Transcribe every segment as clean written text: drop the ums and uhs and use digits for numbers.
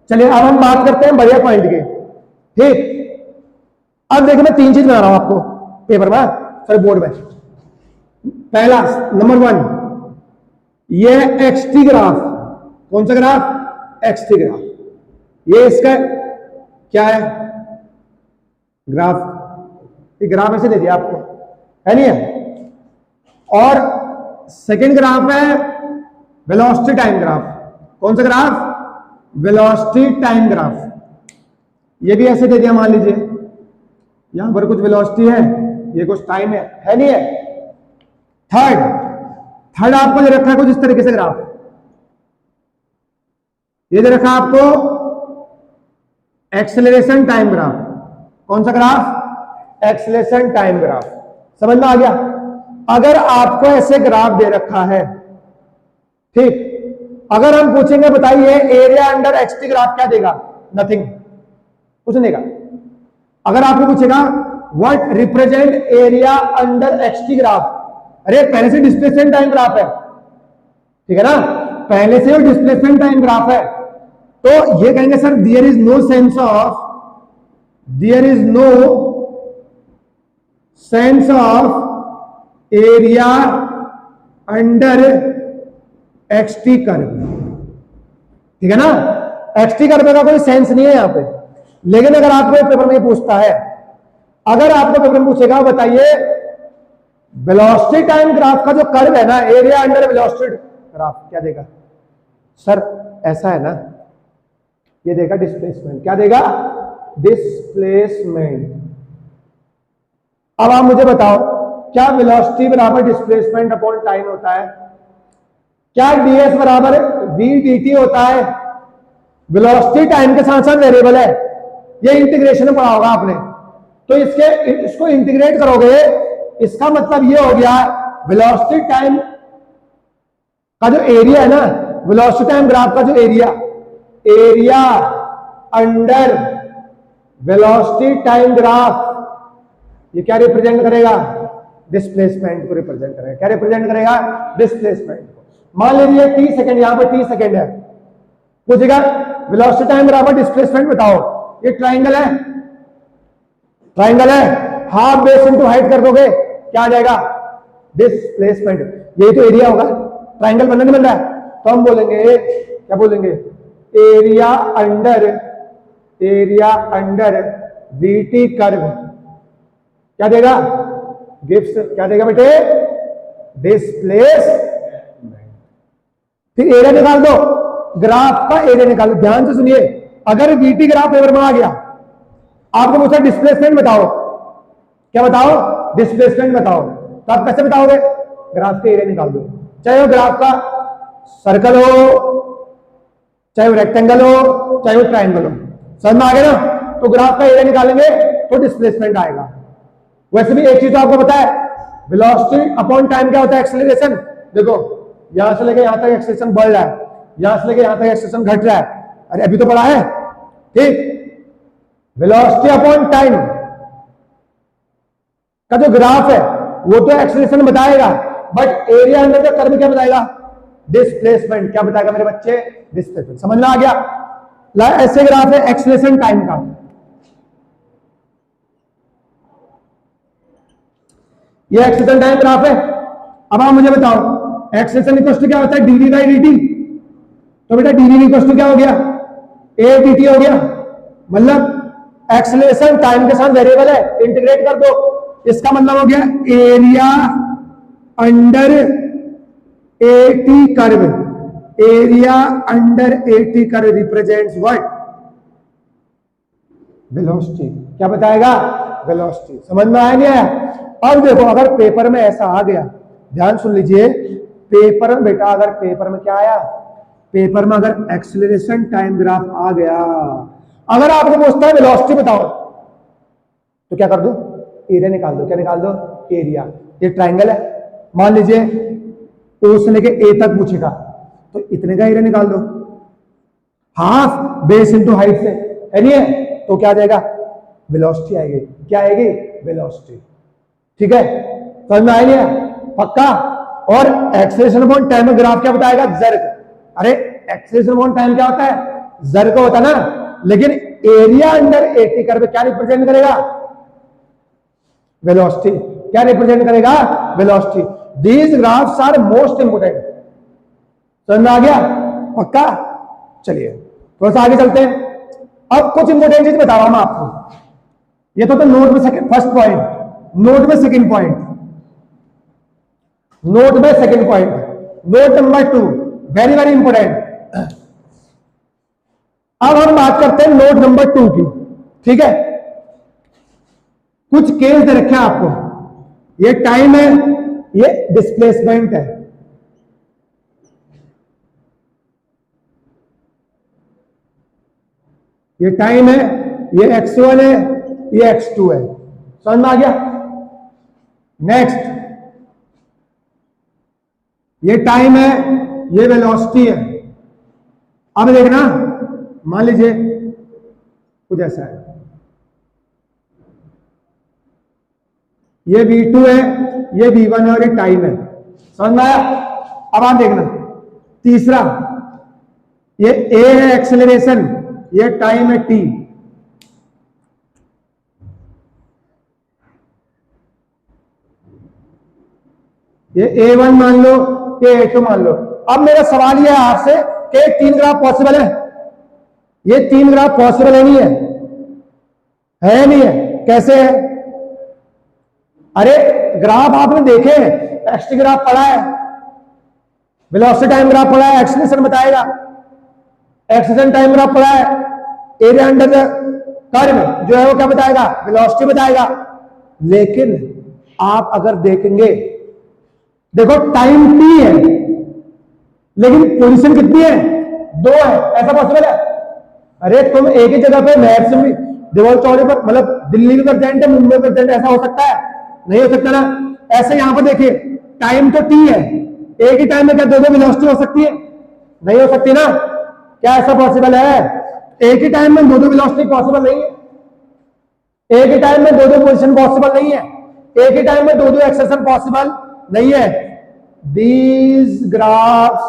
चलिए अब हम बात करते हैं बढ़िया पॉइंट के। ठीक, अब देखो मैं 3 चीज बना रहा हूं आपको पेपर में, सॉरी बोर्ड में। पहला नंबर 1, ये एक्सटी ग्राफ। कौन सा ग्राफ? XT graph. ये इसका क्या है? ग्राफ। ये ग्राफ ऐसे दे दिया आपको, है नहीं है? और सेकंड ग्राफ है वेलोसिटी टाइम ग्राफ। कौन सा ग्राफ? Velocity time graph. ये भी ऐसे दे दिया, मान लीजिए यहां पर कुछ वेलोसिटी है, ये कुछ टाइम है नहीं है? थर्ड आपको दे रखा है कुछ इस तरीके से ग्राफ। ये दे रखा आपको एक्सेलरेशन टाइम ग्राफ। कौन सा ग्राफ? Acceleration time graph. समझ में आ गया? अगर आपको ऐसे ग्राफ दे रखा है, ठीक, अगर हम पूछेंगे बताइए एरिया अंडर एक्सटी ग्राफ क्या देगा? नथिंग, कुछ नहीं देगा। अगर आपको पूछेगा what represent area under XT graph, अरे पहले से डिस्प्लेसमेंट टाइम ग्राफ है, ठीक है ना, पहले से डिस्प्लेसमेंट टाइम ग्राफ है, तो ये कहेंगे sir there is no sense of area under XT curve, ठीक है ना। एक्सटी कर्व का कोई सेंस नहीं है यहां पे। लेकिन अगर आपको पेपर में पूछता है, अगर आपको पेपर में पूछेगा बताइए वेलोसिटी टाइम ग्राफ का जो कर्व है ना, एरिया अंडर वेलोसिटी ग्राफ, क्या देगा? सर ऐसा है ना, ये देगा डिस्प्लेसमेंट। क्या देगा? डिस्प्लेसमेंट। अब आप मुझे बताओ, क्या वेलोसिटी बराबर डिस्प्लेसमेंट अपॉन टाइम होता है? क्या ds बराबर v dt होता है? वेलोसिटी टाइम के साथ साथ वेरिएबल है, ये इंटीग्रेशन में पढ़ा होगा आपने। तो इसको इंटीग्रेट करोगे, इसका मतलब ये हो गया वेलोसिटी टाइम का जो एरिया है ना, वेलोसिटी टाइम ग्राफ का जो area under velocity time graph, ये क्या रिप्रेजेंट करेगा? डिस्प्लेसमेंट को रिप्रेजेंट करेगा। क्या रिप्रेजेंट करेगा? डिस्प्लेसमेंट को। मान लीजिए 30 सेकंड, यहां पर 30 सेकंड है, पूछेगा वेलोसिटी टाइम बराबर डिस्प्लेसमेंट बताओ। ये ट्राइंगल है, हाफ बेस इनटू हाइट कर दोगे, क्या आ जाएगा? डिस्प्लेसमेंट। यही तो एरिया होगा। ट्राइंगल बनना नहीं बन रहा है, तो हम बोलेंगे, क्या बोलेंगे? एरिया अंडर वीटी कर्व क्या देगा? गिव्स क्या देगा बेटे? डिस्प्लेसमेंट। फिर एरिया निकाल दो, ग्राफ का एरिया निकालो। ध्यान से सुनिए, अगर वीटी ग्राफ पेपर में आ गया, आपको पूछा डिस्प्लेसमेंट बताओ, क्या बताओ? डिस्प्लेसमेंट बताओ, तो आप कैसे बताओगे? ग्राफ के एरिया निकाल दो, चाहे वो ग्राफ का सर्कल हो, चाहे वो रेक्टेंगल हो, चाहे वो ट्राइंगल हो। समझ में आ गया ना? तो ग्राफ का एरिया निकालेंगे तो डिस्प्लेसमेंट आएगा। वैसे भी एक चीज तो आपको पता है, वेलोसिटी अपॉन टाइम क्या होता है? एक्सेलरेशन। देखो यहां से लेके यहां तक एक्सेलरेशन बढ़ रहा है, यहां से लेके यहां तक एक्सेलरेशन घट रहा है। अरे अभी तो बढ़ा है, ठीक। वेलोसिटी अपॉन टाइम का जो ग्राफ है वो तो एक्सेलरेशन बताएगा, but area under the curve क्या बताएगा? डिस्प्लेसमेंट। क्या बताएगा मेरे बच्चे? डिस्प्लेसमेंट। समझ में आ गया? ऐसे ग्राफ है एक्सेलरेशन टाइम का। ये एक्सेलरेशन टाइम ग्राफ है। अब आप मुझे बताओ एक्सेलरेशन इक्वल टू क्या होता है? dv by dt। तो बेटा dv इक्वल टू क्या हो गया? a dt हो गया। मतलब एक्सेलरेशन टाइम के साथ वेरिएबल है, इंटीग्रेट कर दो, इसका मतलब हो गया area under eighty curve. Area under eighty curve represents what? Velocity. क्या बताएगा? वेलोसिटी। समझ में आया नहीं आया? अब देखो अगर पेपर में ऐसा आ गया, ध्यान सुन लीजिए, पेपर में बेटा अगर पेपर में क्या आया, पेपर में अगर एक्सेलरेशन टाइम ग्राफ आ गया, अगर आपको पूछता है वेलोसिटी बताओ, तो क्या कर दो? एरिया निकाल दो। क्या निकाल दो? एरिया। ये ट्राइंगल है, मान लीजिए ओ से लेके ए तक पूछेगा, तो इतने का एरिया निकाल दो, हाफ बेस इनटू हाइट से, है नहीं है? तो क्या आ जाएगा? वेलोसिटी आएगी। क्या आएगी? वेलोसिटी। ठीक है, समझ में आया नहीं? पक्का। और एक्सेलरेशन अपॉन टाइम ग्राफ क्या बताएगा? जर्क। अरे एक्सेलरेशन अपॉन टाइम क्या होता है? जर का होता ना, लेकिन एरिया अंडर 80 कर्व क्या रिप्रेजेंट करेगा? वेलोसिटी। क्या रिप्रेजेंट करेगा? Velocity. These graphs are most important. समझ में आ गया? पक्का? चलिए थोड़ा सा आगे चलते हैं। अब कुछ इंपोर्टेंट चीज बता रहा हूं मैं आपको। ये तो नोट में सेकंड, फर्स्ट पॉइंट, नोट में सेकंड पॉइंट, नोट में second point, note number 2 very very important. अब हम बात करते हैं नोट नंबर 2 की। ठीक है, कुछ केस दे रखे हैं आपको। ये टाइम है, ये डिस्प्लेसमेंट है। ये टाइम है, ये x1 है, ये x2 है। समझ में आ गया? नेक्स्ट, ये टाइम है, ये वेलोसिटी है। अब देखना, मान लीजिए कुछ ऐसा है, ये v2 है, ये v1 है और ये टाइम है। समझ में आया? अब आप देखना तीसरा, ये a है एक्सेलरेशन, ये टाइम है t। ये a1 मान लो, ये a2 मान लो। अब मेरा सवाल यह है आपसे कि 3 ग्राफ पॉसिबल है? ये 3 ग्राफ पॉसिबल है नहीं है? है नहीं है? कैसे है? अरे ग्राफ आपने देखे, एक्सटी ग्राफ पढ़ा है, वेलोसिटी टाइम ग्राफ पढ़ा है, एक्सेलरेशन बताएगा, एक्सेलरेशन टाइम ग्राफ पढ़ा है, एरिया अंडर द कर्व जो है वो क्या बताएगा? वेलोसिटी बताएगा। लेकिन आप अगर देखेंगे, देखो टाइम t है लेकिन पोजीशन कितनी है? 2 है। ऐसा पॉसिबल है? अरे तुम एक ही जगह पे मैक्सिमम देवल चौड़े पर, मतलब दिल्ली में प्रेजेंट है, मुंबई प्रेजेंट, ऐसा हो सकता है? नहीं हो सकता ना। ऐसे यहां पर देखिए, टाइम तो t है, एक ही टाइम में क्या 2-2 वेलोसिटी हो सकती है? नहीं हो सकती ना। क्या ऐसा पॉसिबल है? एक ही टाइम में 2-2 वेलोसिटी पॉसिबल नहीं है। एक ही टाइम में 2-2 पोजीशन पॉसिबल नहीं है। एक ही टाइम में 2-2 एक्सेशन पॉसिबल नहीं है। These graphs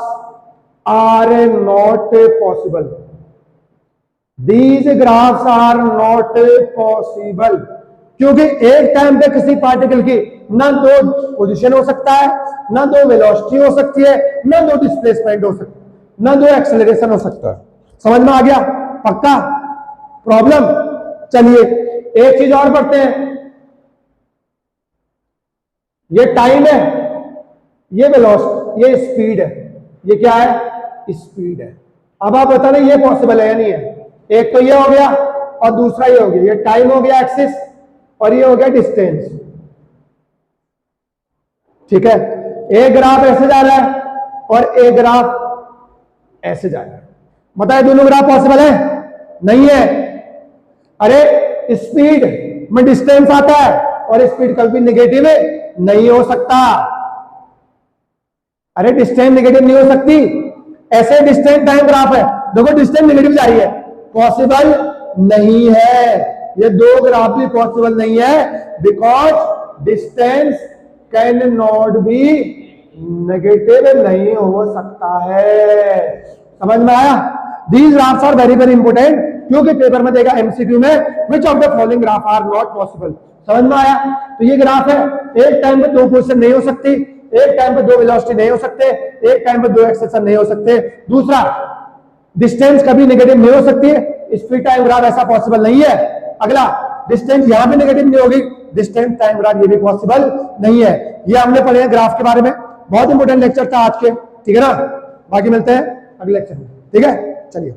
are not possible. These graphs are not possible. क्योंकि एक टाइम पे किसी पार्टिकल की ना 2 पोजीशन हो सकता है, ना 2 वेलोसिटी हो सकती है, ना 2 डिस्प्लेसमेंट हो सकता है, ना 2 एक्सेलरेशन हो सकता है। समझ में आ गया? पक्का? प्रॉब्लम? चलिए एक चीज और पढ़ते हैं। ये टाइम है, ये वेलोसिटी, ये स्पीड है। ये क्या है? स्पीड है। अब आप बता रहे ये पॉसिबल है या नहीं है? एक तो ये हो गया और दूसरा ये हो गया। ये टाइम हो गया एक्सिस और ये हो गया डिस्टेंस। ठीक है, एक ग्राफ ऐसे जा रहा है और एक ग्राफ ऐसे जा रहा है। बताए दोनों ग्राफ पॉसिबल है? नहीं है। अरे स्पीड में डिस्टेंस आता है और स्पीड कभी नेगेटिव नहीं हो सकता। अरे डिस्टेंस नेगेटिव नहीं हो सकती। ऐसे डिस्टेंस टाइम ग्राफ है, देखो डिस्टेंस नेगेटिव जा रही है, पॉसिबल नहीं है। ये 2 ग्राफ भी पॉसिबल नहीं है, because distance can not be negative, नहीं हो सकता है। समझ में आया? These graphs are very very important, क्योंकि पेपर में देगा एमसीक्यू में which of the following graph are not possible. समझ में आया? तो ये ग्राफ है, एक टाइम पे 2 पोजीशन नहीं हो सकती, एक टाइम पे 2 वेलोसिटी नहीं हो सकते, एक टाइम पे 2 एक्सेशन नहीं हो सकते। दूसरा, डिस्टेंस कभी नेगेटिव नहीं हो सकती है, स्पीड टाइम ग्राफ ऐसा पॉसिबल नहीं है। अगला, डिस्टेंस यहां पे नेगेटिव नहीं होगी, डिस्टेंस टाइम ग्राफ ये भी पॉसिबल नहीं है। ये हमने पढ़े हैं ग्राफ के बारे में, बहुत इंपोर्टेंट लेक्चर था आज के। ठीक है ना? बाकी मिलते हैं अगले लेक्चर में। ठीक है, चलिए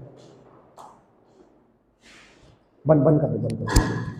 बंद कर दो, बंद कर दो।